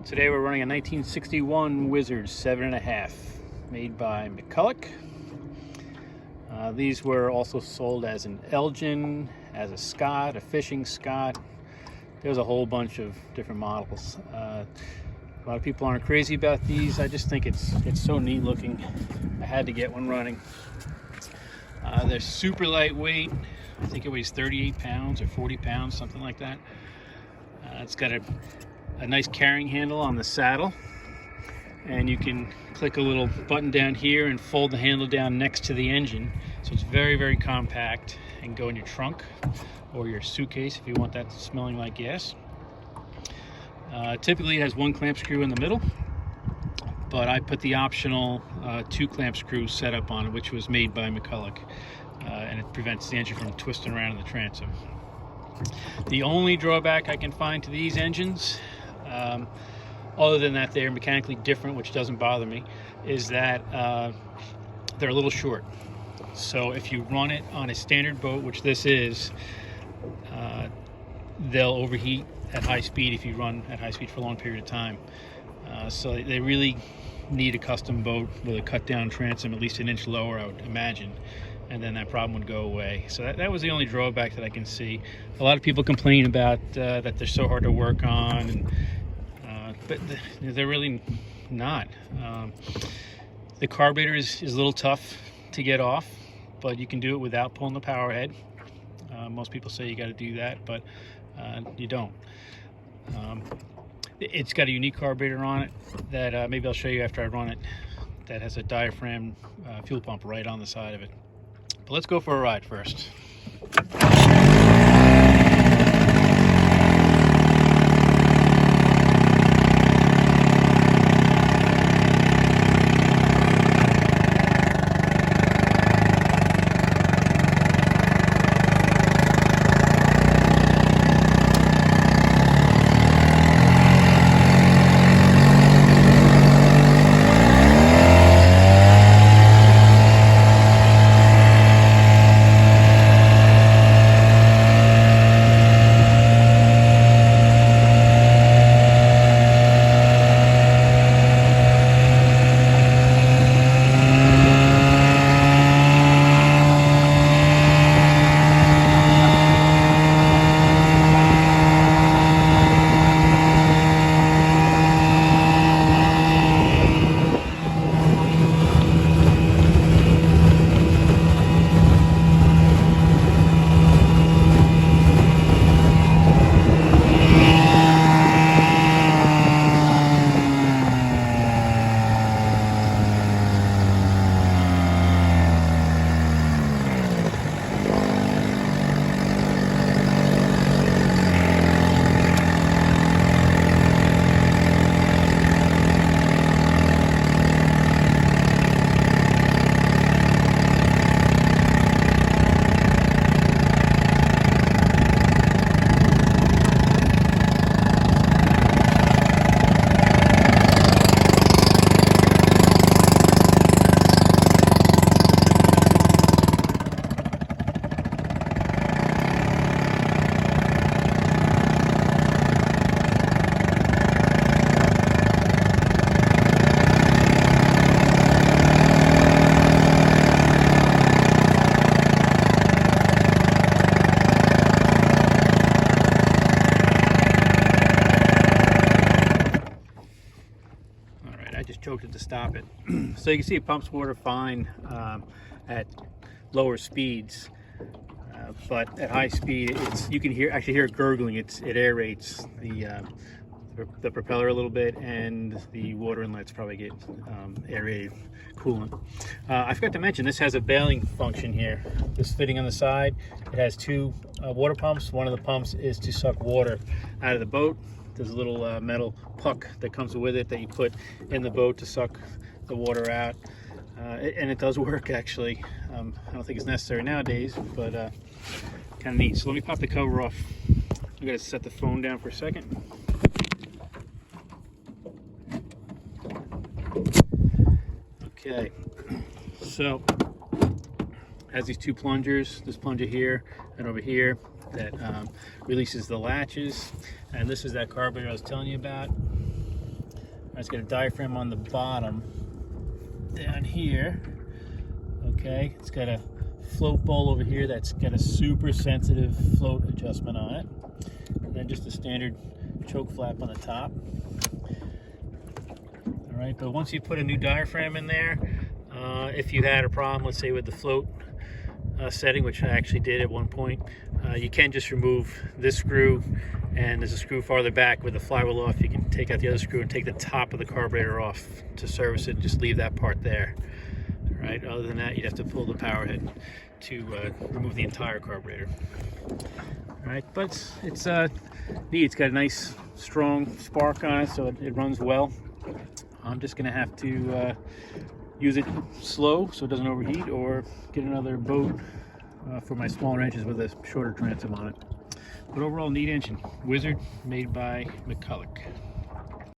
Today we're running a 1961 Wizard 7.5 made by McCulloch. These were also sold as an Elgin, as a Scott, a fishing Scott. There's a whole bunch of different models. A lot of people aren't crazy about these. I just think it's so neat looking. I had to get one running. They're super lightweight. I think it weighs 38 pounds or 40 pounds, something like that. It's got a nice carrying handle on the saddle, and you can click a little button down here and fold the handle down next to the engine, so it's very compact and go in your trunk or your suitcase if you want that smelling like gas. Typically it has one clamp screw in the middle, but I put the optional 2 clamp screw setup on it, which was made by McCulloch, and it prevents the engine from twisting around in the transom. The only drawback I can find to these engines, other than that they're mechanically different, which doesn't bother me, is that they're a little short. So if you run it on a standard boat, which this is, they'll overheat at high speed if you run at high speed for a long period of time. So they really need a custom boat with a cut down transom, at least an inch lower, I would imagine, and then that problem would go away. So that was the only drawback that I can see. A lot of people complain about that they're so hard to work on, and, but they're really not. The carburetor is a little tough to get off, but you can do it without pulling the power head. Most people say you got to do that, but you don't. It's got a unique carburetor on it that maybe I'll show you after I run it, that has a diaphragm fuel pump right on the side of it. But let's go for a ride first. Choked it to stop it. So you can see it pumps water fine at lower speeds, but at high speed you can actually hear it gurgling. It aerates the propeller a little bit, and the water inlets probably get aerated coolant. I forgot to mention, this has a bailing function here. This fitting on the side, it has 2 water pumps. One of the pumps is to suck water out of the boat. There's a little metal puck that comes with it that you put in the boat to suck the water out. And it does work, actually. I don't think it's necessary nowadays, but kind of neat. So let me pop the cover off. I'm going to set the phone down for a second. Okay, so has these 2 plungers, this plunger here and over here, that releases the latches, and this is that carburetor I was telling you about. It's got a diaphragm on the bottom down here. Okay, it's got a float bowl over here that's got a super sensitive float adjustment on it, and then just a standard choke flap on the top. All right, but once you put a new diaphragm in there, if you had a problem, let's say with the float setting, which I actually did at one point, you can just remove this screw, and there's a screw farther back with the flywheel off. You can take out the other screw and take the top of the carburetor off to service it, and just leave that part there. All right, other than that, you'd have to pull the power head to remove the entire carburetor. All right, but it's neat. It's got a nice strong spark on it, so it runs well. I'm just gonna have to use it slow so it doesn't overheat, or get another boat for my smaller engines with a shorter transom on it. But overall, neat engine. Wizard, made by McCulloch.